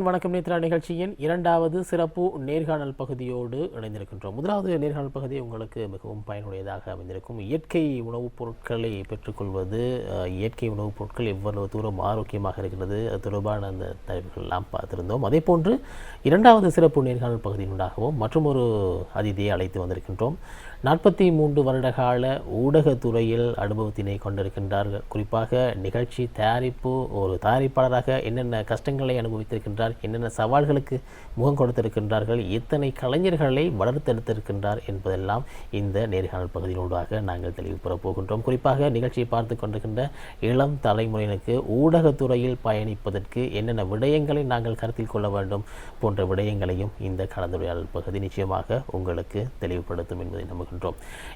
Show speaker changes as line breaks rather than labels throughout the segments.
வணக்கம் நேத்ரா நிகழ்ச்சியின் இரண்டாவது சிறப்பு நேர்காணல் பகுதியோடு இணைந்திருக்கின்றோம். முதலாவது நேர்காணல் பகுதி உங்களுக்கு மிகவும் பயனுடையதாக அமைந்திருக்கும். இயற்கை உணவுப் பொருட்களை பெற்றுக்கொள்வது, இயற்கை உணவுப் பொருட்கள் எவ்வளவு தூரம் ஆரோக்கியமாக இருக்கிறது, அது தொடர்பான அந்த தகவல்கள் எல்லாம் பார்த்திருந்தோம். அதே போன்று இரண்டாவது சிறப்பு நேர்காணல் பகுதியினூடாகவும் மற்றும் ஒரு அதிதியை அழைத்து வந்திருக்கின்றோம். 43 வருடகால ஊடகத்துறையில் அனுபவத்தினை கொண்டிருக்கின்றார்கள். குறிப்பாக நிகழ்ச்சி தயாரிப்பு ஒரு தயாரிப்பாளராக என்னென்ன கஷ்டங்களை அனுபவித்திருக்கின்றார், என்னென்ன சவால்களுக்கு முகம் கொடுத்திருக்கின்றார்கள், எத்தனை கலைஞர்களை வளர்த்தெடுத்திருக்கின்றார் என்பதெல்லாம் இந்த நேர்காணல் பகுதியினூடாக நாங்கள் தெளிவு பெறப் போகின்றோம். குறிப்பாக நிகழ்ச்சியை பார்த்து கொண்டிருக்கின்ற இளம் தலைமுறையினருக்கு ஊடகத்துறையில் பயணிப்பதற்கு என்னென்ன விடயங்களை நாங்கள் கருத்தில் கொள்ள வேண்டும் போன்ற விடயங்களையும் இந்த கலந்துரையாடல் பகுதி நிச்சயமாக உங்களுக்கு தெளிவுபடுத்தும் என்பதை நம்புகிறோம்.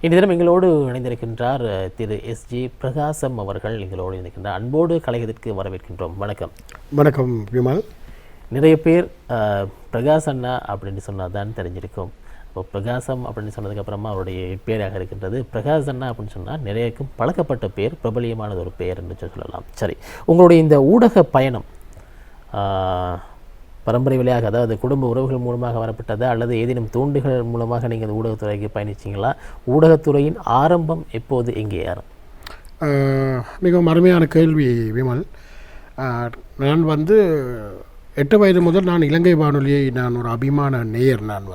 இந்த தினம் எங்களோடு இணைந்திருக்கின்றார் திரு எஸ்ஜி பிரகாசம் அவர்கள். எங்களோடு இணைக்கின்றார். அன்போடு கலையத்திற்கு வரவேற்கின்றோம். வணக்கம்.
வணக்கம் விமல்.
நிறைய பேர் பிரகாஷ் அண்ணா அப்படின்னு சொன்னால் தான் தெரிஞ்சிருக்கும். இப்போ பிரகாசம் அப்படின்னு சொன்னதுக்கப்புறமா அவருடைய பேராக இருக்கின்றது. பிரகாஷ் அண்ணா அப்படின்னு சொன்னால் நிறையக்கும் பழக்கப்பட்ட பேர், பிரபலியமானது ஒரு பெயர் என்று சொல்லலாம். சரி, உங்களுடைய இந்த ஊடக பயணம் பரம்பரை வழியாக, அதாவது குடும்ப உறவுகள் மூலமாக வரப்பட்டதா அல்லது ஏதேனும் தூண்டுகள் மூலமாக நீங்கள் ஊடகத்துறைக்கு பயணிச்சிங்களா? ஊடகத்துறையின் ஆரம்பம் எப்போது, எங்கே யாரும்?
மிகவும் அருமையான கேள்வி விமல். நான் 8 வயது முதல் நான் இலங்கை வானொலியை நான் ஒரு அபிமான நேயர். நான்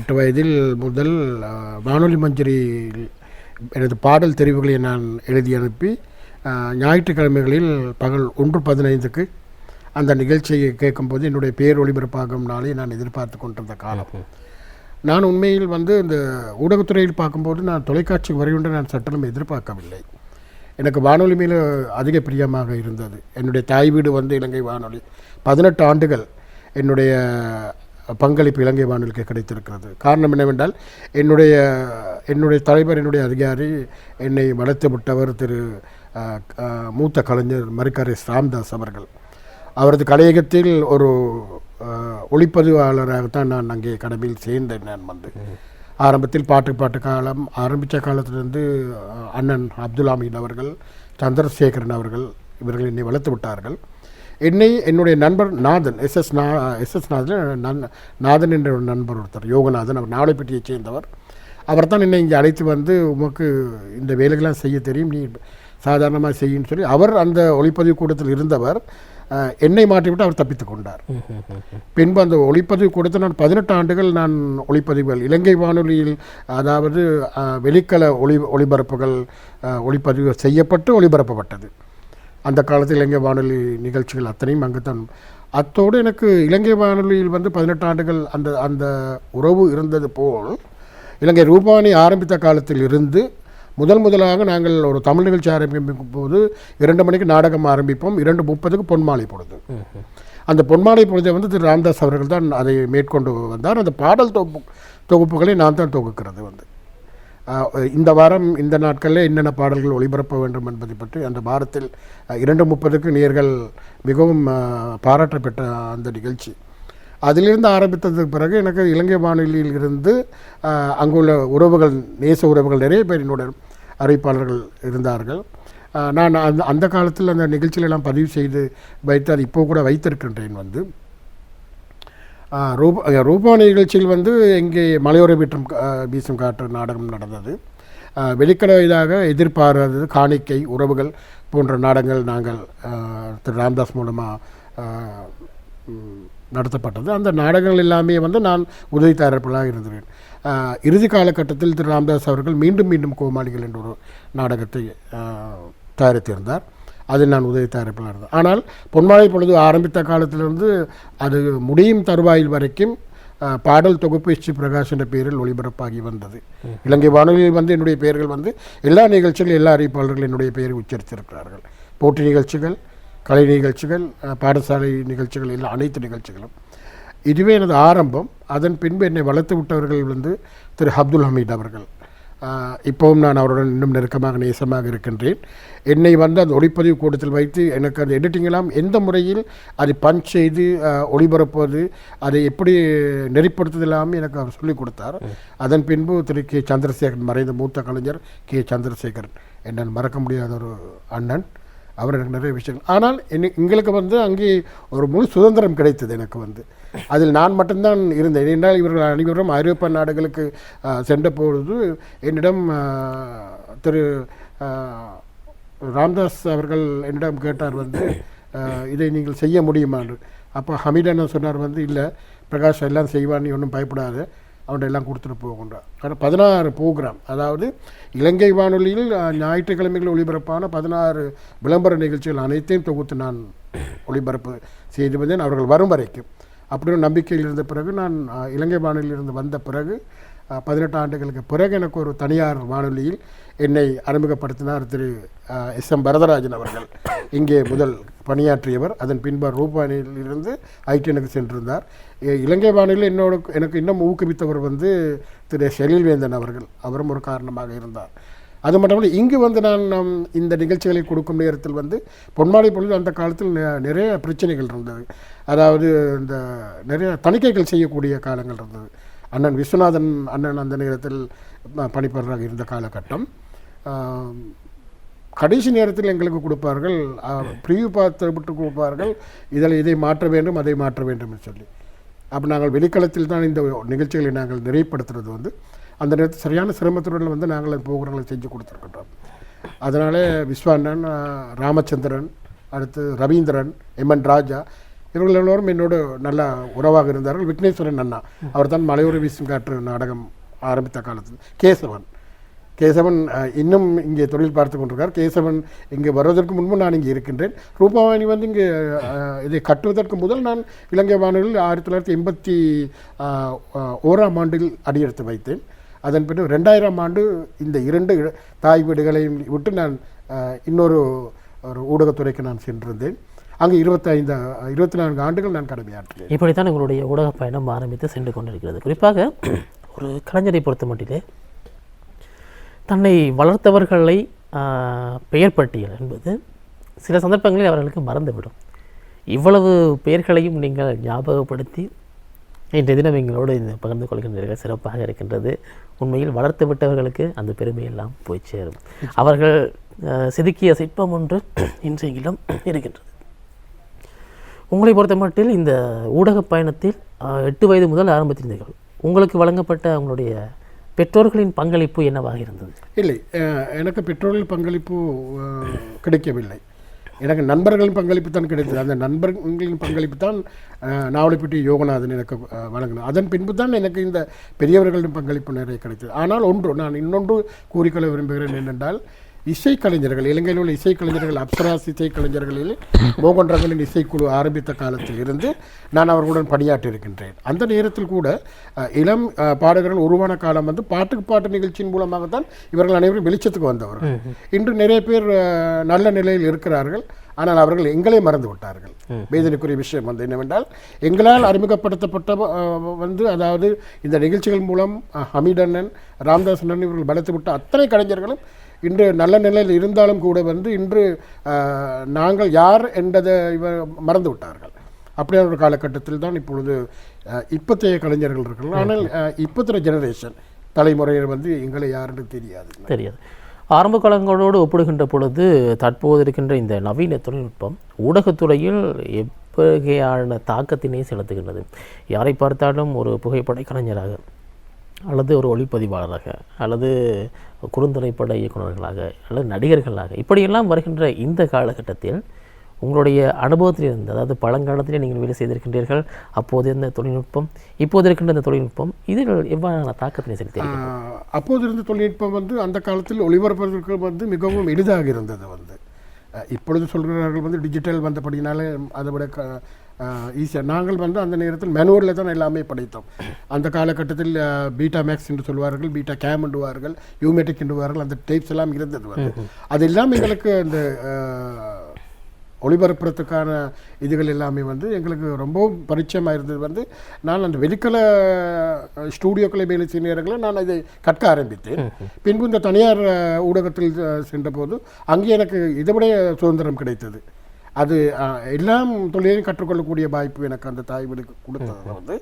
8 வயதில் முதல் வானொலி மஞ்சரியில் எனது பாடல் தெரிவுகளை நான் எழுதி அனுப்பி ஞாயிற்றுக்கிழமைகளில் பகல் 1:15க்கு அந்த நிகழ்ச்சியை கேட்கும்போது என்னுடைய பேர் ஒளிபரப்பாகும் நாளை நான் எதிர்பார்த்து கொண்டிருந்த காலம். நான் உண்மையில் இந்த ஊடகத்துறையில் பார்க்கும்போது நான் தொலைக்காட்சி வரையுண்டு நான் சட்டலும் எதிர்பார்க்கவில்லை. எனக்கு வானொலி மேலே அதிக பிரியமாக இருந்தது. என்னுடைய தாய் வீடு இலங்கை வானொலி. 18 ஆண்டுகள் என்னுடைய பங்களிப்பு இலங்கை வானொலிக்கு கிடைத்திருக்கிறது. காரணம் என்னவென்றால் என்னுடைய தலைவர், என்னுடைய அதிகாரி, என்னை வளர்த்து விட்டவர் திரு மூத்த கலைஞர் மரிக்காரிஸ் ராம்தாஸ் அவர்கள். அவரது கலையகத்தில் ஒரு ஒளிப்பதிவாளராகத்தான் நான் அங்கே கடமையில் சேர்ந்தேன். நான் ஆரம்பத்தில் பாட்டு காலம் ஆரம்பித்த காலத்திலிருந்து அண்ணன் அப்துல் ஹமீத் அவர்கள், சந்திரசேகரன் அவர்கள் இவர்கள் என்னை வளர்த்து விட்டார்கள். என்னுடைய நண்பர் நாதன், எஸ் நாதன் என்ற ஒரு நண்பர் ஒருத்தர், யோகநாதன், அவர் நாவலைப்பட்டியைச் சேர்ந்தவர். அவர் தான் என்னை இங்கே அழைத்து உமக்கு இந்த வேலைகள்லாம் செய்ய தெரியும், நீ சாதாரணமாக செய்யுன்னு சொல்லி அவர் அந்த ஒளிப்பதிவு கூடத்தில் இருந்தவர். என்னை மாற்றிவிட்டு அவர் தப்பித்து கொண்டார். பின்பு அந்த ஒளிப்பதிவு கூடத்தில் நான் 18 ஆண்டுகள் நான் ஒளிப்பதிவுகள் இலங்கை வானொலியில், அதாவது வெளிக்கள ஒளிபரப்புகள் ஒளிப்பதிவு செய்யப்பட்டு ஒளிபரப்பப்பட்டது. அந்த காலத்தில் இலங்கை வானொலி நிகழ்ச்சிகள் அத்தனையும் அங்குத்தான். அத்தோடு எனக்கு இலங்கை வானொலியில் 18 ஆண்டுகள் அந்த உறவு இருந்தது போல், இலங்கை ரூபானி ஆரம்பித்த காலத்தில் இருந்து முதலாக நாங்கள் ஒரு தமிழ் நிகழ்ச்சி ஆரம்பிக்கும் போது 2 மணிக்கு நாடகம் ஆரம்பிப்போம், 2:30க்கு பொன்மாலை பொழுது. அந்த பொன்மாலை பொழுதை திரு ராம்தாஸ் அவர்கள் தான் அதை மேற்கொண்டு வந்தார். அந்த பாடல் தொகுப்புகளை நான் தான் தொகுக்கிறது. இந்த வாரம் இந்த நாட்களில் என்னென்ன பாடல்கள் ஒளிபரப்ப வேண்டும் என்பதை பற்றி அந்த வாரத்தில் 2:30க்கு நேயர்கள் மிகவும் பாராட்ட பெற்ற அந்த நிகழ்ச்சி. அதிலிருந்து ஆரம்பித்ததுக்கு பிறகு எனக்கு இலங்கை வானொலியில் இருந்து அங்குள்ள உறவுகள், நேச உறவுகள் நிறைய பேர் என்னோட அறிவிப்பாளர்கள் இருந்தார்கள். நான் அந்த காலத்தில் அந்த நிகழ்ச்சிகளெல்லாம் பதிவு செய்து வைத்து அது இப்போ கூட வைத்திருக்கின்றேன். ரூபா நிகழ்ச்சியில் இங்கே மலையோர வீசும் காற்று நாடகம் நடந்தது. வெளிக்கட இதாக எதிர்பாராதது, காணிக்கை, உறவுகள் போன்ற நாடகங்கள் நாங்கள் திரு ராம்தாஸ் மூலமாக நடத்தப்பட்டது. அந்த நாடகங்கள் எல்லாமே நான் உதவி தயாரிப்பாளராக இருந்தேன். இறுதி காலகட்டத்தில் திரு ராம்தாஸ் அவர்கள் மீண்டும் கோமாளிகள் என்ற ஒரு நாடகத்தை தயாரித்திருந்தார். அதில் நான் உதவி தயாரிப்பாளர் இருந்தேன். ஆனால் பொன்மாலை பொழுது ஆரம்பித்த காலத்திலிருந்து அது முடியும் தருவாயில் வரைக்கும் பாடல் தொகுப்பு எஸ்.ஜி. பிரகாஷ் என்ற பெயரில் ஒளிபரப்பாகி வந்தது. இலங்கை வானொலியில் என்னுடைய பெயர்கள் எல்லா நிகழ்ச்சிகளும் எல்லா அறிவிப்பாளர்கள் என்னுடைய பெயரை உச்சரித்திருக்கிறார்கள். போட்டி நிகழ்ச்சிகள், கலை நிகழ்ச்சிகள், பாடசாலை நிகழ்ச்சிகள், எல்லா அனைத்து நிகழ்ச்சிகளும். இதுவே எனது ஆரம்பம். அதன் பின்பு என்னை வளர்த்து விட்டவர்கள் திரு அப்துல் ஹமீத் அவர்கள். இப்போவும் நான் அவருடன் இன்னும் நெருக்கமாக நேசமாக இருக்கின்றேன். என்னை அந்த ஒளிப்பதிவு கூடத்தில் வைத்து எனக்கு அந்த எடிட்டிங்கெல்லாம் எந்த முறையில் அதை பஞ்ச் செய்து ஒளிபரப்புவது, அதை எப்படி நெறிப்படுத்துவது எல்லாமே எனக்கு அவர் சொல்லிக் கொடுத்தார். அதன் பின்பு திரு கே சந்திரசேகரன், மறைந்த மூத்த கலைஞர் கே சந்திரசேகரன், என்னால் மறக்க முடியாத ஒரு அண்ணன். அவர் எனக்கு நிறைய விஷயங்கள். ஆனால் எங்களுக்கு வந்து அங்கே ஒரு முழு சுதந்திரம் கிடைத்தது எனக்கு வந்து. அதில் நான் மட்டும்தான் இருந்தேன். என்றால் இவர்கள் அனைவரும் ஐரோப்பிய நாடுகளுக்கு சென்ற பொழுது என்னிடம் திரு ராம்தாஸ் அவர்கள் என்னிடம் கேட்டார் வந்து இதை நீங்கள் செய்ய முடியுமான்னு. அப்போ ஹமீடன் சொன்னார் வந்து இல்லை பிரகாஷ் எல்லாம் செய்வான், நீ ஒன்றும் பயப்படாது, அவன்கிட்ட எல்லாம் கொடுத்துட்டு போகின்றார். ஆனால் 16 ப்ரோக்ராம், அதாவது இலங்கை வானொலியில் ஞாயிற்றுக்கிழமைகள் ஒளிபரப்பான 16 விளம்பர நிகழ்ச்சிகள் அனைத்தையும் தொகுத்து நான் ஒளிபரப்பு செய்து வந்தேன் அவர்கள் வரும் வரைக்கும். அப்படி ஒரு நம்பிக்கையில் இருந்த பிறகு நான் இலங்கை வானொலியிலிருந்து வந்த பிறகு 18 ஆண்டுகளுக்கு பிறகு எனக்கு ஒரு தனியார் வானொலியில் என்னை அறிமுகப்படுத்தினார் திரு எஸ்.எம். வரதராஜன் அவர்கள். இங்கே முதல் பணியாற்றியவர். அதன் பின்பார் ரூபானியிலிருந்து ஐடிஎனுக்கு சென்றிருந்தார். இலங்கை வானொலியில் எனக்கு இன்னும் ஊக்குவித்தவர் வந்து திரு செலில்வேந்தன் அவர்கள். அவரும் ஒரு காரணமாக இருந்தார். அது மட்டுமல்ல இங்கு வந்து நான் இந்த நிகழ்ச்சிகளை கொடுக்கும் நேரத்தில் வந்து பொன்மாலை பொழுது அந்த காலத்தில் நிறைய பிரச்சனைகள் இருந்தது. அதாவது இந்த நிறைய தணிக்கைகள் செய்யக்கூடிய காலங்கள் இருந்தது. அண்ணன் விஸ்வநாதன் அண்ணன் அந்த நேரத்தில் பணிப்பெறராக இருந்த காலகட்டம். கடைசி நேரத்தில் எங்களுக்கு கொடுப்பார்கள், ப்ரிவியூ பார்த்து விட்டு கொடுப்பார்கள், இதை மாற்ற வேண்டும் அதை மாற்ற வேண்டும் என்று சொல்லி. அப்போ நாங்கள் வெளிக்களத்தில் தான் இந்த நிகழ்ச்சிகளை நாங்கள் நிறைப்படுத்துறது வந்து அந்த நேரத்தில் சரியான சிரமத்துடன் வந்து நாங்கள் அந்த ப்ரோக்ராம்களை செஞ்சு கொடுத்துருக்கின்றோம். அதனால் விஸ்வானன், ராமச்சந்திரன், அடுத்து ரவீந்திரன், எம்.என். ராஜா இவர்கள் எல்லோரும் என்னோடு நல்ல உறவாக இருந்தார்கள். விக்னேஸ்வரன் அண்ணா அவர் தான் மலையோர வீசும் காற்று நாடகம் ஆரம்பித்த காலத்தில். கேசவன் இன்னும் இங்கே தொழில் பார்த்து கொண்டிருக்கார். கேசவன் இங்கே வருவதற்கு முன்பு நான் இங்கே இருக்கின்றேன். ரூபாவாணி வந்து இங்கே இதை கட்டுவதற்கு முதல் நான் இலங்கை வானொலியில் 1981ஆம் ஆண்டில் அடியெடுத்து வைத்தேன். அதன் பிறகு 2000ஆம் ஆண்டு இந்த 2 தாய் வீடுகளையும் விட்டு நான் இன்னொரு ஊடகத்துறைக்கு நான் சென்றிருந்தேன். அங்கே 24 ஆண்டுகள் நான் கடமையாற்றினேன்.
இப்படித்தான் உங்களுடைய ஊடக பயணம் ஆரம்பித்து சென்று கொண்டிருக்கிறது. குறிப்பாக ஒரு கலைஞரை பொறுத்த மட்டிலே தன்னை வளர்த்தவர்களை பெயர் பட்டியல் என்பது சில சந்தர்ப்பங்களில் அவர்களுக்கு மறந்துவிடும். இவ்வளவு பெயர்களையும் நீங்கள் ஞாபகப்படுத்தி இன்றைய தினம் எங்களோடு இந்த பகிர்ந்து கொள்கின்றீர்கள், சிறப்பாக இருக்கின்றது. உண்மையில் வளர்த்து விட்டவர்களுக்கு அந்த பெருமையெல்லாம் போய் சேரும். அவர்கள் செதுக்கிய சிற்பம் ஒன்று இன்றையிலும் இருக்கின்றது. உங்களை பொறுத்த மட்டில் இந்த ஊடக பயணத்தில் 8 வயது முதல் ஆரம்பித்திருந்தீர்கள். உங்களுக்கு வழங்கப்பட்ட உங்களுடைய பெற்றோர்களின் பங்களிப்பு என்னவாக இருந்தது?
இல்லை, எனக்கு பெற்றோர்கள் பங்களிப்பு கிடைக்கவில்லை. எனக்கு நண்பர்களின் பங்களிப்பு தான் கிடைத்தது. அந்த நண்பர்களின் பங்களிப்பு தான் நாவலப்பிட்டி யோகநாதன் எனக்கு வழங்கினார். அதன் பின்பு தான் எனக்கு இந்த பெரியவர்களின் பங்களிப்பு நிறைய கிடைத்தது. ஆனால் நான் இன்னொன்று கூறிக்கொள்ள விரும்புகிறேன் என்னென்றால், இசைக்கலைஞர்கள், இலங்கையில் உள்ள இசைக்கலைஞர்கள், அப்சராஸ் இசைக்கலைஞர்களில் மோகன் ரங்கனின் இசைக்குழு ஆரம்பித்த காலத்தில் இருந்து நான் அவர்களுடன் பணியாற்றி இருக்கின்றேன். அந்த நேரத்தில் கூட இளம் பாடகர்கள் உருவான காலம் வந்து பாட்டுக்கு பாட்டு நிகழ்ச்சியின் மூலமாகத்தான் இவர்கள் அனைவரும் வெளிச்சத்துக்கு வந்தவர்கள். இன்று நிறைய பேர் நல்ல நிலையில் இருக்கிறார்கள். ஆனால் அவர்கள் எங்களை மறந்து விட்டார்கள். வேதனைக்குரிய விஷயம் வந்து என்னவென்றால், எங்களால் அறிமுகப்படுத்தப்பட்ட வந்து அதாவது இந்த நிகழ்ச்சிகள் மூலம் ஹமீட் அண்ணன், ராம்தாஸ் அண்ணன் இவர்கள் வளர்த்து விட்ட அத்தனை கலைஞர்களும் இன்று நல்ல நிலையில் இருந்தாலும் கூட வந்து இன்று நாங்கள் யார் என்றதை மறந்து விட்டார்கள். அப்படியான ஒரு காலகட்டத்தில் தான் இப்பொழுது இப்போத்தைய கலைஞர்கள் இருக்கிறார்கள். ஆனால் இப்போத்தைய ஜெனரேஷன் தலைமுறையில் வந்து எங்களை யாருன்னு தெரியாது.
ஆரம்ப காலங்களோடு ஒப்பிடுகின்ற பொழுது தற்போது இருக்கின்ற இந்த நவீன தொழில்நுட்பம் ஊடகத்துறையில் எவ்வகையான தாக்கத்தினை செலுத்துகின்றது? யாரை பார்த்தாலும் ஒரு புகைப்பட கலைஞராக அல்லது ஒரு ஒளிப்பதிவாளராக அல்லது குறுந்திரைப்பட இயக்குநர்களாக அல்லது நடிகர்களாக இப்படியெல்லாம் வருகின்ற இந்த காலகட்டத்தில் உங்களுடைய அனுபவத்திலிருந்து, அதாவது பழங்காலத்திலே நீங்கள் வேலை செய்திருக்கின்றீர்கள், அப்போது இருந்த தொழில்நுட்பம், இப்போது இருக்கின்ற இந்த தொழில்நுட்பம் இதில் எவ்வாறான தாக்கத்தினை செலுத்தி?
அப்போது இருந்த தொழில்நுட்பம் வந்து அந்த காலத்தில் ஒளிபரப்பதற்கு வந்து மிகவும் எளிதாக இருந்தது. வந்து இப்பொழுது சொல்கிறார்கள் வந்து டிஜிட்டல் வந்தபடினாலே அதை விட ஈஸியாக. நாங்கள் வந்து அந்த நேரத்தில் மேனுவலில் தான் எல்லாமே படைத்தோம். அந்த காலகட்டத்தில் பீட்டா மேக்ஸ் என்று சொல்வார்கள், பீட்டா கேம் என்றுவார்கள், யூமேட்டிக் என்றுவார்கள். அந்த டைப்ஸ் எல்லாம் இருந்தது. வந்து அது எல்லாம் எங்களுக்கு அந்த ஒளிபரப்புறதுக்கான இதுகள் எல்லாமே வந்து எங்களுக்கு ரொம்பவும் பரிச்சயமாக இருந்தது. வந்து நான் அந்த வெளிக்கல ஸ்டூடியோக்களை வேலை செய்ய நேரங்களில் நான் இதை கற்க ஆரம்பித்தேன். பின்பு இந்த தனியார் ஊடகத்தில் சென்றபோது அங்கே எனக்கு இதை விட சுதந்திரம் கிடைத்தது. அது எல்லாம் தொழிலையும் கற்றுக்கொள்ளக்கூடிய வாய்ப்பு எனக்கு அந்த தாய் வீடு கொடுத்தது வந்து.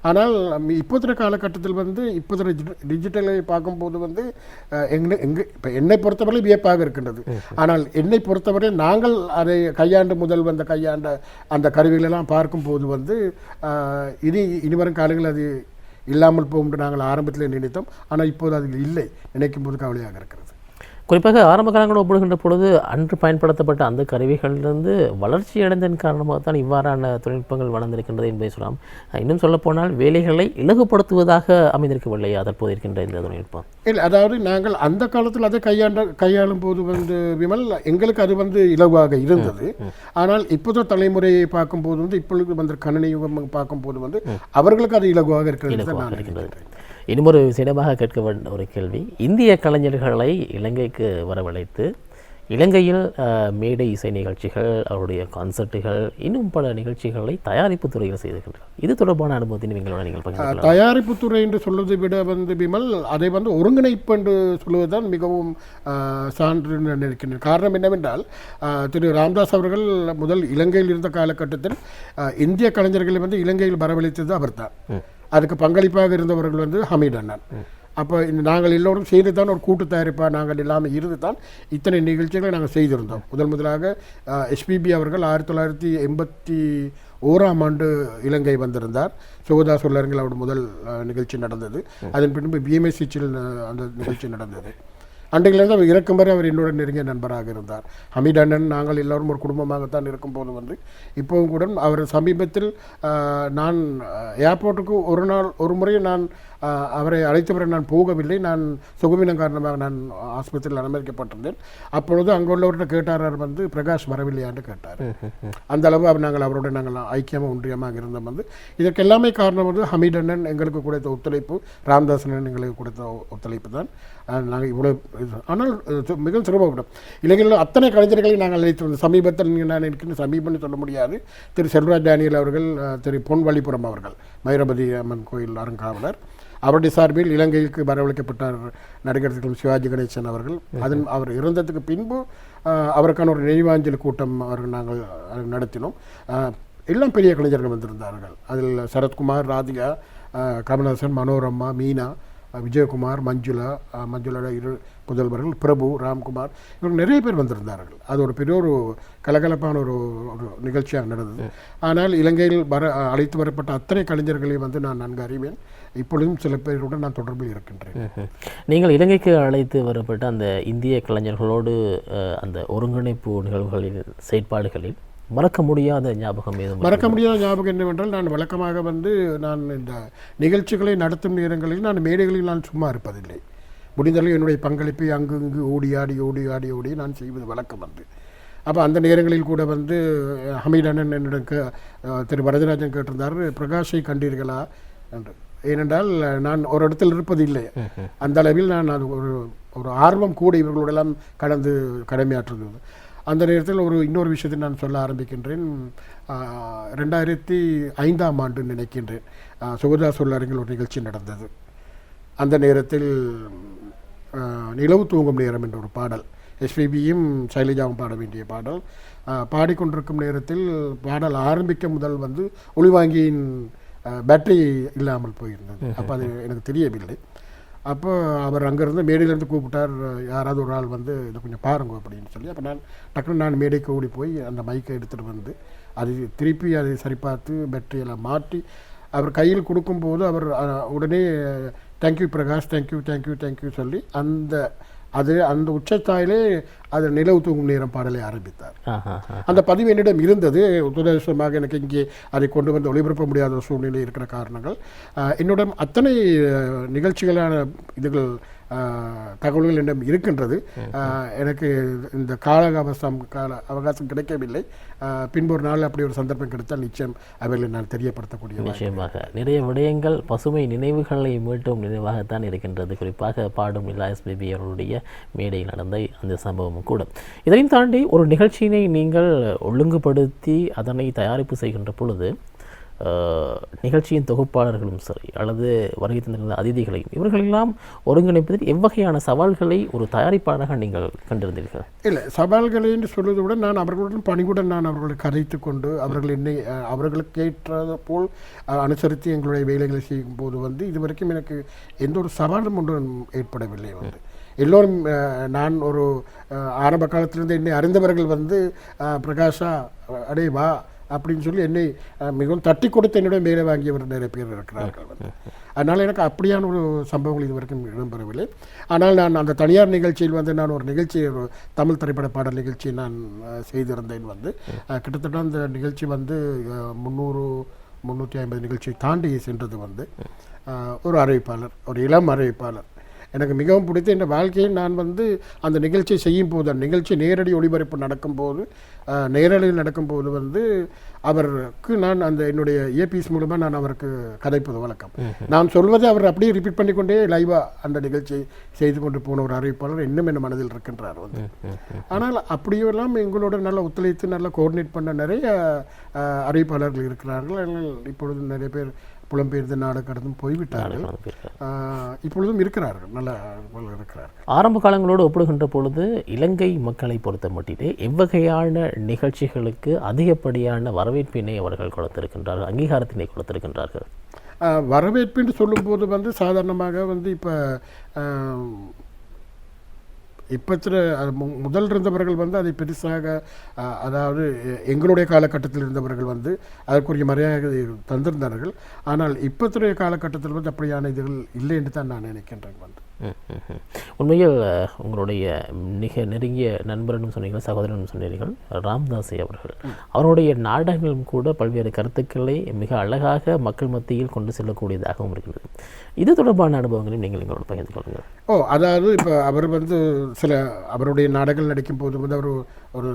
ஆனால் இப்போதைய காலகட்டத்தில் வந்து இப்போதைய டிஜிட்டலை பார்க்கும்போது வந்து இப்போ என்னை பொறுத்தவரை வியப்பாக இருக்கின்றது. ஆனால் என்னை பொறுத்தவரை நாங்கள் அதை கையாண்ட அந்த கருவிகளெல்லாம் பார்க்கும்போது வந்து இனிவரும் காலங்களில் அது இல்லாமல் போகும் நாங்கள் ஆரம்பத்தில் நினைத்தோம். ஆனால் இப்போது அது இல்லை, நினைக்கும் போது கவலையாக இருக்கிறது.
குறிப்பாக ஆரம்ப காலங்களோடு ஒப்பிடுகின்ற பொழுது அன்று பயன்படுத்தப்பட்ட அந்த கருவிகளிலிருந்து வளர்ச்சி அடைந்ததன் காரணமாகத்தான் இவ்வாறான தொழில்நுட்பங்கள் வளர்ந்திருக்கின்றது என்பதை சொல்லலாம். இன்னும் சொல்லப்போனால் வேலைகளை இலகுப்படுத்துவதாக அமைந்திருக்கவில்லையா தற்போது இருக்கின்ற இந்த தொழில்நுட்பம்?
இல்லை, அதாவது நாங்கள் அந்த காலத்தில் அதை கையாளும் போது வந்து விமல் எங்களுக்கு அது வந்து இலவாக இருந்தது. ஆனால் இப்போது தலைமுறையை பார்க்கும்போது வந்து இப்பொழுது வந்து கணினி யுகம் பார்க்கும்போது வந்து அவர்களுக்கு அது இலகுவாக இருக்கிறது.
இன்னும் ஒரு சிறப்பாக கேட்க வேண்டிய ஒரு கேள்வி, இந்திய கலைஞர்களை இலங்கைக்கு வரவழைத்து இலங்கையில் மேடை இசை நிகழ்ச்சிகள், அவருடைய கான்சர்ட்டுகள், இன்னும் பல நிகழ்ச்சிகளை தயாரிப்பு துறையில் செய்திருக்கின்றனர். இது தொடர்பான அனுபவத்தின் நீங்கள் பகிர்ந்து.
தயாரிப்பு துறை என்று சொல்வதை விட வந்து விமல் அதை வந்து ஒருங்கிணைப்பு என்று சொல்வதுதான் மிகவும் சான்று நினைக்கின்றேன். காரணம் என்னவென்றால் திரு ராம்தாஸ் அவர்கள் முதல் இலங்கையில் இருந்த காலகட்டத்தில் இந்திய கலைஞர்களை வந்து இலங்கையில் வரவழைத்தது அவர்தான். அதுக்கு பங்களிப்பாக இருந்தவர்கள் வந்து ஹமீட் அண்ணன். அப்போ நாங்கள் எல்லோரும் செய்து தான் ஒரு கூட்டு தயாரிப்பாக நாங்கள் இல்லாமல் இருந்து தான் இத்தனை நிகழ்ச்சிகளை நாங்கள் செய்திருந்தோம். முதலாக எஸ்பிபி அவர்கள் 1981 இலங்கை வந்திருந்தார். சுகதாஸ் உள்ளரங்கில் அவருடைய முதல் நிகழ்ச்சி நடந்தது. அதன் பின்பு பிஎம்எஸ்சிச்சில் அந்த நிகழ்ச்சி நடந்தது. அன்றையிலிருந்து அவர் இறக்கும் வரை அவர் என்னோட நெருங்கிய நண்பராக இருந்தார். ஹமீட் அண்ணன் நாங்கள் எல்லோரும் ஒரு குடும்பமாகத்தான் இருக்கும்போது வந்து இப்போவும் கூட அவர் சமீபத்தில் நான் ஏர்போர்ட்டுக்கு ஒரு முறை நான் அவரை அழைத்தவரை நான் போகவில்லை. நான் சுகவீனம் காரணமாக நான் ஆஸ்பத்திரியில் அனுமதிக்கப்பட்டிருந்தேன். அப்பொழுது அங்குள்ளவர்கிட்ட கேட்டார் வந்து பிரகாஷ் வரவில்லையான்னு கேட்டார். அந்த அளவு நாங்கள் அவரோட நாங்கள் ஐக்கியமாக ஒன்றியமாக இருந்தோம். வந்து இதற்கு எல்லாமே காரணம் வந்து ஹமீட் அண்ணன் எங்களுக்கு கொடுத்த ஒத்துழைப்பு, ராம்தாஸ் அண்ணன் எங்களுக்கு கொடுத்த ஒத்துழைப்பு தான். நாங்கள் இவ்வளோ ஆனால் மிகவும் சிரமப்படும். இலங்கையில் அத்தனை கலைஞர்களை நாங்கள் அழைத்து சமீபத்தில் நான் இருக்கின்ற சமீபம்னு சொல்ல முடியாது. திரு செல்வராஜ் டேனியல் அவர்கள், திரு பொன்வழிபுரம் அவர்கள், மயிரபதி அம்மன் கோயில் அறங்காவலர், அவருடைய சார்பில் இலங்கைக்கு வரவழைக்கப்பட்டார் நடிகர் சிவாஜி கணேசன் அவர்கள். அவர் இறந்ததுக்கு பின்பு அவருக்கான ஒரு நினைவாஞ்சலி கூட்டம் அவர்கள் நாங்கள் நடத்தினோம். எல்லாம் பெரிய கலைஞர்கள் வந்திருந்தார்கள். அதில் சரத்குமார், ராதிகா, கமல்ஹாசன், மனோரமா, மீனா, விஜயகுமார், மஞ்சுளோட இரு புதல்வர்கள், பிரபு, ராம்குமார், இவர்கள் நிறைய பேர் வந்திருந்தார்கள். அது ஒரு பெரிய ஒரு கலகலப்பான ஒரு நிகழ்ச்சியாக நடந்தது. ஆனால் இலங்கையில் அழைத்து வரப்பட்ட அத்தனை கலைஞர்களையும் வந்து நான் நன்கு அறிவேன். இப்பொழுதும் சில பேருடன் நான் தொடர்பில் இருக்கின்றேன்.
நீங்கள் இலங்கைக்கு அழைத்து வரப்பட்ட அந்த இந்திய கலைஞர்களோடு அந்த ஒருங்கிணைப்பு நிகழ்வுகளில் செயற்பாடுகளில் மறக்க முடியாத ஞாபகம்
என்னவென்றால், நான் வழக்கமாக வந்து நான் இந்த நிகழ்ச்சிகளை நடத்தும் நேரங்களில் நான் மேடைகளில் நான் சும்மா இருப்பதில்லை. முடிந்தளவு என்னுடைய பங்களிப்பை அங்கு இங்கு ஓடி ஆடி நான் செய்வது வழக்கம் வந்து. அப்போ அந்த நேரங்களில் கூட வந்து ஹமீட் அண்ணன் என்னிடம் திரு வரதராஜன் கேட்டிருந்தார், பிரகாஷை கண்டீர்களா என்று. ஏனென்றால் நான் ஒரு இடத்தில் இருப்பதில்லை. அந்த அளவில் நான் அது ஒரு ஆர்வம் கூட இவர்களோடெல்லாம் கடந்து கடமையாற்றுகிறது. அந்த நேரத்தில் இன்னொரு விஷயத்தை நான் சொல்ல ஆரம்பிக்கின்றேன். 2005 நினைக்கின்றேன், சுகதாஸ் உள்ளரங்கில் ஒரு நிகழ்ச்சி நடந்தது. அந்த நேரத்தில் நிலவு தூங்கும் நேரம் என்ற ஒரு பாடல், எஸ்பிபியும் சைலஜாவும் பாட வேண்டிய பாடல், பாடிக்கொண்டிருக்கும் நேரத்தில் பாடல் ஆரம்பிக்க முதல் வந்து ஒளிவாங்கியின் பேட்டரி இல்லாமல் போயிருந்தது. அப்போ அது எனக்கு தெரியவில்லை. அப்போ அவர் அங்கேருந்து மேடையிலேருந்து கூப்பிட்டார், யாராவது ஒரு ஆள் வந்து இதை கொஞ்சம் பாருங்க அப்படின்னு சொல்லி. அப்போ நான் மேடைக்கு ஓடி போய் அந்த மைக்கை எடுத்துகிட்டு வந்து அது திருப்பி அதை சரிபார்த்து பேட்டரியெல்லாம் மாட்டி அவர் கையில் கொடுக்கும்போது அவர் உடனே தேங்க்யூ பிரகாஷ், தேங்க்யூ சொல்லி அந்த உச்சத்தாயிலே அது நிலவு தூங்கும் நேரம் பாடலை ஆரம்பித்தார். அந்த பதிவு என்னிடம் இருந்தது. துரதிர்ஷ்டமாக எனக்கு இங்கே அதை கொண்டு வந்து ஒளிபரப்ப முடியாத சூழ்நிலை இருக்கிற காரணங்கள், என்னுடன் அத்தனை நிகழ்ச்சிகளான இதுகள் தகவல்கள் என்னிடம் இருக்கின்றது. எனக்கு இந்த கால அவகாசம் கிடைக்கவில்லை. பின்பு ஒரு நாள் அப்படி ஒரு சந்தர்ப்பம் கிடைத்தால் நிச்சயம் அவர்களை நான் தெரியப்படுத்தக்கூடிய
விஷயமாக நிறைய விடயங்கள் பசுமை நினைவுகளை மீட்டும் நினைவாகத்தான் இருக்கின்றது. குறிப்பாக பாடும் நிலா எஸ்பிபி அவர்களுடைய மேடையில் நடந்த அந்த சம்பவமும் கூட. இதையும் தாண்டி ஒரு நிகழ்ச்சியினை நீங்கள் ஒழுங்குபடுத்தி அதனை தயாரிப்பு செய்கின்ற பொழுது நிகழ்ச்சியின் தொகுப்பாளர்களும் சரி அல்லது வருகை தந்திருந்த அதிதிகளையும் இவர்களெல்லாம் ஒருங்கிணைப்பதில் எவ்வகையான சவால்களை ஒரு தயாரிப்பாளராக நீங்கள் கண்டிருந்தீர்கள்?
இல்லை, சவால்களை என்று சொல்வதை விட நான் அவர்களுடன் பணிவுடன் நான் அவர்களை கதைத்து கொண்டு அவர்கள் என்னை அவர்களுக்கு ஏற்றது போல் அனுசரித்து எங்களுடைய வேலைகளை செய்யும் போது வந்து இதுவரைக்கும் எனக்கு எந்த ஒரு சவாலும் ஒன்றும் ஏற்படவில்லை. வந்து எல்லோரும் நான் ஒரு ஆரம்ப காலத்திலிருந்து என்னை அறிந்தவர்கள் வந்து பிரகாஷா அடே வா அப்படின்னு சொல்லி என்னை மிகவும் தட்டி கொடுத்து என்னுடைய மேலே வாங்கியவர் நிறைய பேர் இருக்கிறார்கள். வந்து அதனால் எனக்கு அப்படியான ஒரு சம்பவங்கள் இது வரைக்கும் இடம்பெறவில்லை. ஆனால் நான் அந்த தனியார் நிகழ்ச்சியில் வந்து நான் ஒரு நிகழ்ச்சி, ஒரு தமிழ் திரைப்பட பாடல் நிகழ்ச்சி நான் செய்திருந்தேன். வந்து கிட்டத்தட்ட அந்த நிகழ்ச்சி வந்து 300-350 நிகழ்ச்சியை தாண்டி சென்றது. வந்து ஒரு அறிவிப்பாளர், ஒரு இளம் அறிவிப்பாளர் எனக்கு மிகவும் பிடித்த இந்த வாழ்க்கையில் நான் வந்து அந்த நிகழ்ச்சியை செய்யும் போது, அந்த நிகழ்ச்சி நேரடி ஒளிபரப்பு நடக்கும்போது, நேரடியில் நடக்கும்போது வந்து அவருக்கு நான் அந்த என்னுடைய இயர்பீஸ் மூலமாக நான் அவருக்கு கதைப்பது வழக்கம். நான் சொல்வதை அவர் அப்படியே ரிப்பீட் பண்ணிக்கொண்டே லைவாக அந்த நிகழ்ச்சியை செய்து கொண்டு போன ஒரு அறிவிப்பாளர் இன்னும் என்ன மனதில் இருக்கின்றார். வந்து ஆனால் அப்படியெல்லாம் எங்களோட நல்லா ஒத்துழைத்து நல்லா கோஆர்டினேட் பண்ண நிறைய அறிவிப்பாளர்கள் இருக்கிறார்கள். இப்பொழுது நிறைய பேர் புலம்பெயர்ந்து நாடு கடந்தும் போய்விட்டார்கள். இப்பொழுதும் இருக்கிறார்கள், நல்லா இருக்கிறார்கள்.
ஆரம்ப காலங்களோடு ஒப்பிடுகின்ற பொழுது இலங்கை மக்களை பொறுத்த மட்டிலே எவ்வகையான நிகழ்ச்சிகளுக்கு அதிகப்படியான வரவேற்பினை அவர்கள் கொடுத்திருக்கின்றார்கள், அங்கீகாரத்தினை கொடுத்திருக்கின்றார்கள்?
வரவேற்பு என்று சொல்லும்போது வந்து சாதாரணமாக வந்து இப்போ முதல் இருந்தவர்கள் வந்து அதை பெருசாக, அதாவது எங்களுடைய காலகட்டத்தில் இருந்தவர்கள் வந்து அதற்குரிய மரியாதை தந்திருந்தார்கள். ஆனால் இப்போத்துடைய காலகட்டத்தில் வந்து அப்படியான இதுகள் இல்லை என்று தான் நான் நினைக்கின்றேன். வந்து
உண்மையில் உங்களுடைய மிக நெருங்கிய நண்பர்னு சொன்னீர்கள், சகோதரன் சொன்னீர்கள் ராம்தாஸ் அவர்கள். அவருடைய நாடகங்களும் கூட பல்வேறு கருத்துக்களை மிக அழகாக மக்கள் மத்தியில் கொண்டு செல்லக்கூடியதாகவும் இருக்கிறது. இது தொடர்பான அனுபவங்களையும் நீங்கள் எங்களோட பகிர்ந்து கொள்ளுங்கள்.
அதாவது இப்போ அவர் வந்து சில அவருடைய நாடகங்கள் நடிக்கும் போது வந்து அவர் ஒரு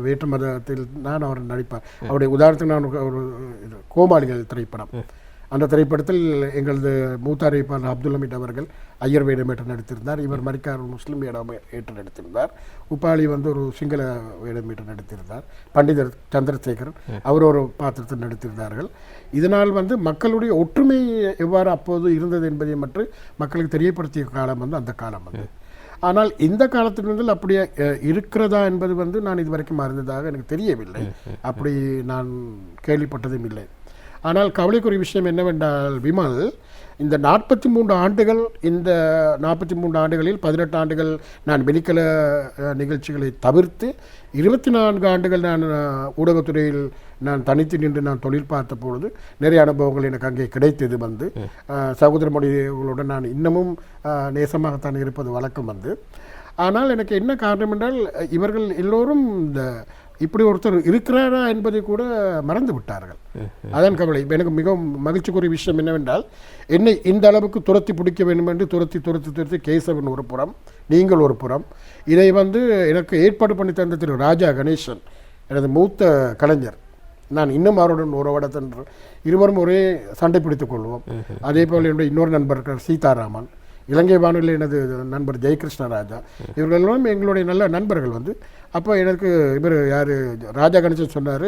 வேற்று மதத்தில் நான் அவர் நடிப்பார். அவருடைய உதாரணத்துக்கு நான் ஒரு கோமாளிகள் திரைப்படம், அந்த திரைப்படத்தில் எங்களது மூத்த அறிவிப்பாளர் அப்துல் ஹமீத் அவர்கள் ஐயர் வேடமேற்று நடித்திருந்தார். இவர் மரிக்கார் முஸ்லீம் வேடம் ஏற்று நடித்திருந்தார். உப்பாளி வந்து ஒரு சிங்கள வேடமேற்று நடித்திருந்தார். பண்டிதர் சந்திரசேகரன் அவர் ஒரு பாத்திரத்தில் நடித்திருந்தார்கள். இதனால் வந்து மக்களுடைய ஒற்றுமை எவ்வாறு அப்போது இருந்தது என்பதை மட்டும் மக்களுக்கு தெரியப்படுத்திய காலம் வந்து அந்த காலம் வந்து. ஆனால் இந்த காலத்திலிருந்து அப்படியே இருக்கிறதா என்பது வந்து நான் இதுவரைக்கும் அறிந்ததாக எனக்கு தெரியவில்லை. அப்படி நான் கேள்விப்பட்டதும் இல்லை. ஆனால் கவலைக்குரிய விஷயம் என்னவென்றால் விமல், இந்த 43 ஆண்டுகள், இந்த 43 ஆண்டுகளில் 18 ஆண்டுகள் நான் வெளிக்கல நிகழ்ச்சிகளை தவிர்த்து 24 ஆண்டுகள் நான் ஊடகத்துறையில் நான் தனித்து நின்று நான் தொழில் பார்த்த பொழுது நிறைய அனுபவங்கள் எனக்கு அங்கே கிடைத்தது. வந்து சகோதர மொழிகளுடன் நான் இன்னமும் நேசமாகத்தான் இருப்பது வழக்கம். வந்து ஆனால் எனக்கு என்ன காரணம் என்றால் இவர்கள் எல்லோரும் இந்த இப்படி ஒருத்தர் இருக்கிறாரா என்பதை கூட மறந்து விட்டார்கள். அதன் கவலை. எனக்கு மிகவும் மகிழ்ச்சிக்குரிய விஷயம் என்னவென்றால் என்னை இந்த அளவுக்கு துரத்தி பிடிக்க வேண்டும் என்று துரத்தி கேசவன் ஒரு புறம், நீங்கள் ஒரு புறம், இதை வந்து எனக்கு ஏற்பாடு பண்ணி தந்த திரு ராஜா கணேசன், எனது மூத்த கலைஞர், நான் இன்னும் அவருடன் உறவாடத்தன் இருவரும் ஒரே சண்டை பிடித்துக் கொள்வோம். அதே போல் என்னுடைய இன்னொரு நண்பர் சீதாராமன், இலங்கை வானொலியில் எனது நண்பர் ஜெயகிருஷ்ணராஜா, இவர்களெல்லாம் எங்களுடைய நல்ல நண்பர்கள். வந்து அப்போ எனக்கு இவர் யார் ராஜா கணேசன் சொன்னார்,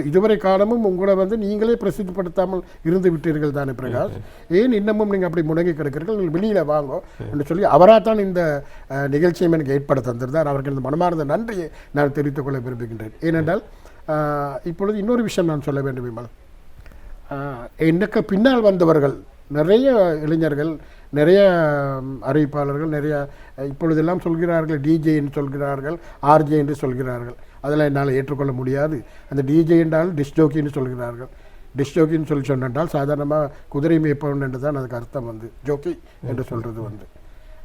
இதுவரை காலமும் உங்களை வந்து நீங்களே பிரசித்திப்படுத்தாமல் இருந்து விட்டீர்கள் தானே பிரகாஷ், ஏன் இன்னமும் நீங்கள் அப்படி முடங்கி கிடக்கிறீர்கள், நீங்கள் வெளியில் வாங்க என்று சொல்லி அவராகத்தான் இந்த நிகழ்ச்சியும் எனக்கு ஏற்பட தந்திருந்தார். அவர்கள் இந்த மனமார்ந்த நன்றியை நான் தெரிவித்துக் கொள்ள விரும்புகின்றேன். ஏனென்றால் இப்பொழுது இன்னொரு விஷயம் நான் சொல்ல வேண்டும் விமல், எனக்கு பின்னால் வந்தவர்கள் நிறைய இளைஞர்கள், நிறைய அறிவிப்பாளர்கள், நிறைய இப்பொழுதெல்லாம் சொல்கிறார்கள் டிஜே என்று சொல்கிறார்கள், ஆர்ஜே என்று சொல்கிறார்கள். அதெல்லாம் என்னால் ஏற்றுக்கொள்ள முடியாது. அந்த டிஜே என்றால் டிஸ்ஜோக்கின்னு சொல்கிறார்கள். டிஸ்ஜோக்கின்னு சொன்னால் சாதாரணமாக குதிரை மேய்ப்பவன் என்று தான் அதுக்கு அர்த்தம். வந்து ஜோக்கி என்று சொல்கிறது வந்து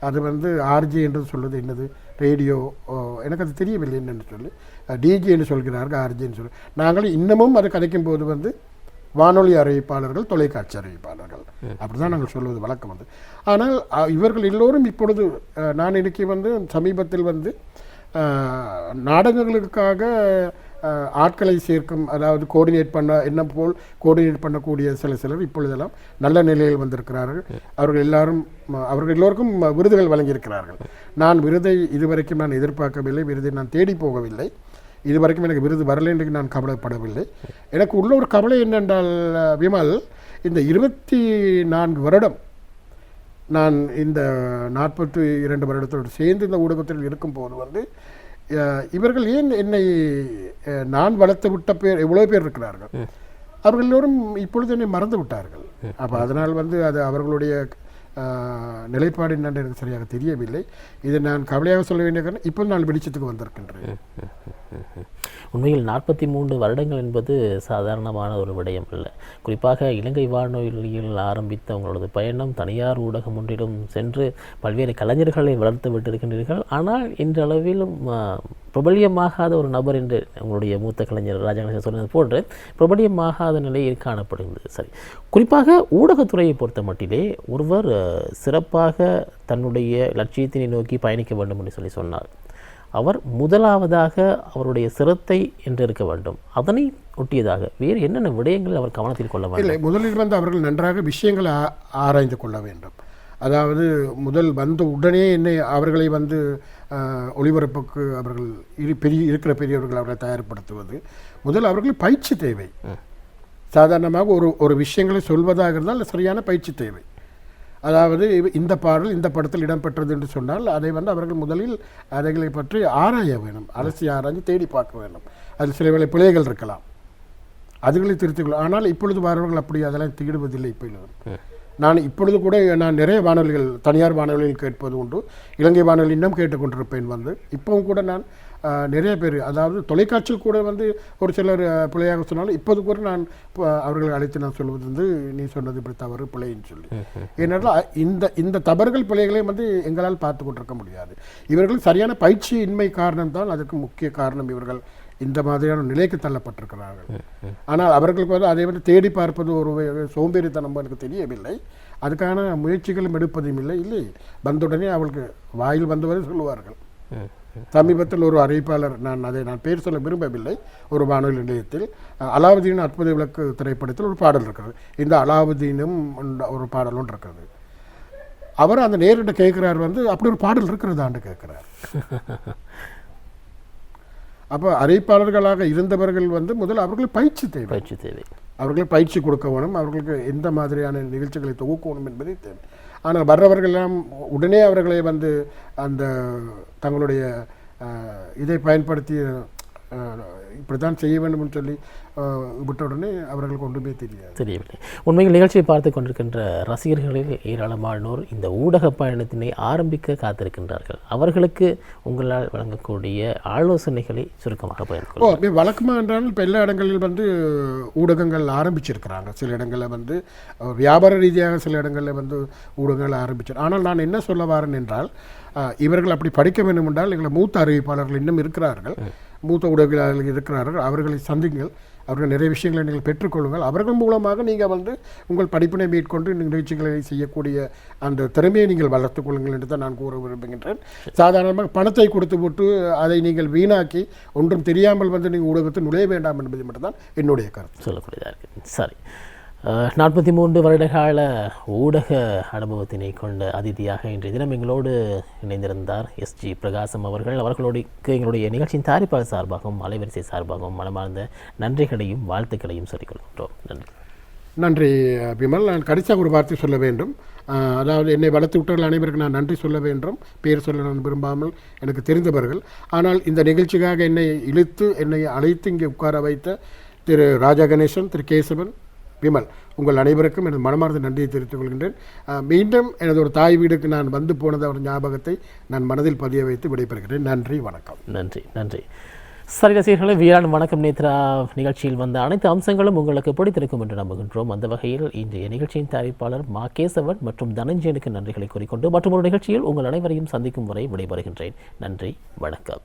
அது வந்து ஆர்ஜே என்று சொல்வது என்னது, ரேடியோ, எனக்கு அது தெரியவில்லை என்று சொல்லி டிஜே என்று சொல்கிறார்கள், ஆர்ஜேன்னு சொல்லி. நாங்கள் இன்னமும் அதை கதைக்கும் போது வந்து வானொலி அறிவிப்பாளர்கள், தொலைக்காட்சி அறிவிப்பாளர்கள், அப்படி தான் நாங்கள் சொல்வது வழக்கம். வந்து ஆனால் இவர்கள் எல்லோரும் இப்பொழுது நான் இன்னைக்கு வந்து சமீபத்தில் வந்து நாடகங்களுக்காக ஆட்களை சேர்க்கும், அதாவது கோஆர்டினேட் பண்ண, என்ன போல் கோஆர்டினேட் பண்ணக்கூடிய சிலர் இப்பொழுதெல்லாம் நல்ல நிலையில் வந்திருக்கிறார்கள். அவர்கள் எல்லோருக்கும் விருதுகள் வழங்கியிருக்கிறார்கள். நான் விருதை இதுவரைக்கும் நான் எதிர்பார்க்கவில்லை, விருதை நான் தேடி போகவில்லை. இதுவரைக்கும் எனக்கு விருது வரலை என்று நான் கவலைப்படவில்லை. எனக்கு உள்ள ஒரு கவலை என்னென்றால் விமல், இந்த 24 வருடம் நான் இந்த 42 வருடத்தோடு சேர்ந்து இந்த ஊடகத்தில் இருக்கும்போது வந்து இவர்கள் ஏன் என்னை நான் வளர்த்து விட்ட பேர் எவ்வளோ பேர் இருக்கிறார்கள், அவர்கள் எல்லோரும் இப்பொழுது என்னை மறந்து விட்டார்கள். அப்போ அதனால் வந்து அது அவர்களுடைய நிலைப்பாடு என்னென்று எனக்கு சரியாக தெரியவில்லை. இதை நான் கவலையாக சொல்ல வேண்டிய காரணம் இப்போ நான் வெளிச்சத்துக்கு வந்திருக்கின்றேன்.
உண்மையில் 43 வருடங்கள் என்பது சாதாரணமான ஒரு விடயம் இல்லை. குறிப்பாக இலங்கை வானொலியில் ஆரம்பித்த உங்களது பயணம் தனியார் ஊடகம் ஒன்றிலும் சென்று பல்வேறு கலைஞர்களை வளர்த்து விட்டிருக்கின்றீர்கள். ஆனால் இன்றளவிலும் பிரபலியமாகாத ஒரு நபர் என்று உங்களுடைய மூத்த கலைஞர் ராஜகணேசன் சொன்னது போன்று பிரபலியமாகாத நிலையில் காணப்படுகிறது. சரி, குறிப்பாக ஊடகத்துறையை பொறுத்த மட்டிலே ஒருவர் சிறப்பாக தன்னுடைய லட்சியத்தினை நோக்கி பயணிக்க வேண்டும் என்று சொல்லி சொன்னார். அவர் முதலாவதாக அவருடைய சிரத்தை என்று இருக்க வேண்டும். அதனை ஒட்டியதாக வேறு என்னென்ன விடயங்கள் அவர் கவனத்தில் கொள்ள வேண்டும்?
இல்லை, முதலில் வந்து அவர்கள் நன்றாக விஷயங்களை ஆராய்ந்து கொள்ள வேண்டும். அதாவது முதல் வந்த உடனே அவர்களை வந்து ஒளிபரப்புக்கு அவர்கள் இருக்கிற பெரியவர்கள் அவர்களை தயார்படுத்துவது, முதல் அவர்கள் பயிற்சி தேவை. சாதாரணமாக ஒரு விஷயங்களை சொல்வதாக இருந்தால் சரியான பயிற்சி தேவை. அதாவது இந்த பாடல் இந்த படத்தில் இடம்பெற்றது என்று சொன்னால் அதை வந்து அவர்கள் முதலில் அதைகளை பற்றி ஆராய வேணும், அலசி ஆராய்ந்து தேடி பார்க்க வேண்டும். அது சில வேளை பிழைகள் இருக்கலாம், அதுகளை திருத்திக்கொள்ளும். ஆனால் இப்பொழுது வரவர்கள் அப்படி அதெல்லாம் திகிடுவதில்லை. நான் இப்பொழுது கூட நான் நிறைய வானொலிகள் தனியார் வானொலிகள் கேட்பது உண்டு. இலங்கை வானொலி இன்னும் கேட்டுக்கொண்டிருப்பேன். வந்து இப்போவும் கூட நான் நிறைய பேர், அதாவது தொலைக்காட்சியில் கூட வந்து ஒரு சிலர் பிழையாக சொன்னாலும் இப்போது கூட நான் அவர்களை அழைத்து நான் சொல்வது வந்து நீ சொன்னது இப்படி தவறு பிழைன்னு சொல்லி. ஏனென்றால் இந்த தவறுகள் பிழைகளை வந்து எங்களால் பார்த்து கொண்டிருக்க முடியாது. இவர்கள் சரியான பயிற்சி இன்மை காரணம்தான் அதற்கு முக்கிய காரணம். இவர்கள் இந்த மாதிரியான நிலைக்கு தள்ளப்பட்டிருக்கிறார்கள். ஆனால் அவர்களுக்கு வந்து அதை வந்து தேடி பார்ப்பது ஒரு சோம்பேறித்தனம் எனக்கு தெரியவில்லை. அதுக்கான முயற்சிகளும் எடுப்பதும் இல்லை. வந்தவுடனே அவளுக்கு வாயில் வந்தவரை சொல்லுவார்கள். சமீபத்தில் ஒரு அறிவிப்பாளர், நான் பேர் சொல்ல விரும்பவில்லை, ஒரு வானொலி நிலையத்தில் அலாவுதீன் அற்புத விளக்கு திரைப்படத்தில் ஒரு பாடல் இருக்கிறது. இந்த அலாவுதீனும் ஒரு பாடல் ஒன்று இருக்கிறது. அவர் அந்த நேரிட்ட கேட்கிறார், வந்து அப்படி ஒரு பாடல் இருக்கிறதான்னு கேட்கிறார். அப்போ அறிவிப்பாளர்களாக இருந்தவர்கள் வந்து முதல் அவர்களுக்கு பயிற்சி தேவை. அவர்களுக்கு பயிற்சி கொடுக்க வேணும், அவர்களுக்கு எந்த மாதிரியான நிகழ்ச்சிகளை தொகுக்கணும் என்பதை தேவை. ஆனால் வர்றவர்களெல்லாம் உடனே அவர்களை வந்து அந்த தங்களுடைய இதை பயன்படுத்தி இப்படித்தான் செய்ய வேண்டும் என்று சொல்லி விட்ட உடனே அவர்களுக்கு ஒன்றுமே தெரியவில்லை.
உண்மையில் நிகழ்ச்சியை பார்த்து கொண்டிருக்கின்ற ரசிகர்களில் ஏராளமானோர் இந்த ஊடக பயணத்தினை ஆரம்பிக்க காத்திருக்கின்றார்கள். அவர்களுக்கு உங்களால் வழங்கக்கூடிய ஆலோசனைகளை சுருக்கமாக பயன்படுத்தும்.
வழக்கமாக என்றால் இப்போ எல்லா இடங்களில் வந்து ஊடகங்கள் ஆரம்பிச்சிருக்கிறாங்க. சில இடங்களில் வந்து வியாபார ரீதியாக, சில இடங்களில் வந்து ஊடகங்கள் ஆரம்பிச்சு. ஆனால் நான் என்ன சொல்ல வரேன் என்றால், இவர்கள் அப்படி படிக்க வேண்டும் என்றால் எங்களை மூத்த அறிவிப்பாளர்கள் இன்னும் இருக்கிறார்கள், மூத்த ஊடகங்கள் இருக்கிறார்கள். அவர்களை சந்திங்கள், அவர்கள் நிறைய விஷயங்களை நீங்கள் பெற்றுக்கொள்ளுங்கள். அவர்கள் மூலமாக நீங்கள் வந்து உங்கள் படிப்பினை மேற்கொண்டு நிகழ்ச்சிகளை செய்யக்கூடிய அந்த திறமையை நீங்கள் வளர்த்துக் கொள்ளுங்கள் என்று தான் நான் கூற விரும்புகின்றேன். சாதாரணமாக பணத்தை கொடுத்து போட்டு அதை நீங்கள் வீணாக்கி ஒன்றும் தெரியாமல் வந்து நீங்கள் ஊடகத்தில் நுழைய வேண்டாம் என்பது மட்டும்தான் என்னுடைய கருத்து.
சொல்லக்கூடியதாக இருக்குது. சரி, 43 வருடகால ஊடக அனுபவத்தினை கொண்ட அதிதியாக இன்றைய தினம் எங்களோடு இணைந்திருந்தார் எஸ்ஜி பிரகாசம் அவர்கள். அவர்களோடு எங்களுடைய நிகழ்ச்சியின் தயாரிப்பாளர் சார்பாகவும் அலைவரிசை சார்பாகவும் மனமார்ந்த நன்றிகளையும் வாழ்த்துக்களையும் சொல்லிக்கொள்கின்றோம்.
நன்றி விமல். நான் கடைசியாக ஒரு வார்த்தை சொல்ல வேண்டும். அதாவது என்னை வளர்த்து விட்டவர்கள் அனைவருக்கு நான் நன்றி சொல்ல வேண்டும். பேர் சொல்ல நான் விரும்பாமல், எனக்கு தெரிந்தவர்கள். ஆனால் இந்த நிகழ்ச்சிக்காக என்னை இழுத்து என்னை அழைத்து இங்கே உட்கார வைத்த திரு ராஜா கணேசன், திரு கேசவன், விமல், உங்கள் அனைவருக்கும் எனது மனமார்ந்த நன்றியை தெரிவித்துக் கொள்கின்றேன். மீண்டும் எனது ஒரு தாய் வீடுக்கு நான் வந்து போனது ஒரு ஞாபகத்தை நான் மனதில் பதிய வைத்து விடைபெறுகிறேன். நன்றி, வணக்கம்.
நன்றி. சரி ரசிகர்களே, வீரான் வணக்கம் நேத்ரா நிகழ்ச்சியில் வந்த அனைத்து அம்சங்களும் உங்களுக்கு பிடித்திருக்கும் என்று நம்புகின்றோம். அந்த வகையில் இன்றைய நிகழ்ச்சியின் தயாரிப்பாளர் மா கேசவன் மற்றும் தனஞ்சயனுக்கு நன்றிகளை கூறிக்கொண்டு மற்றும் ஒரு நிகழ்ச்சியில் உங்கள் அனைவரையும் சந்திக்கும் வரை விடைபெறுகின்றேன். நன்றி, வணக்கம்.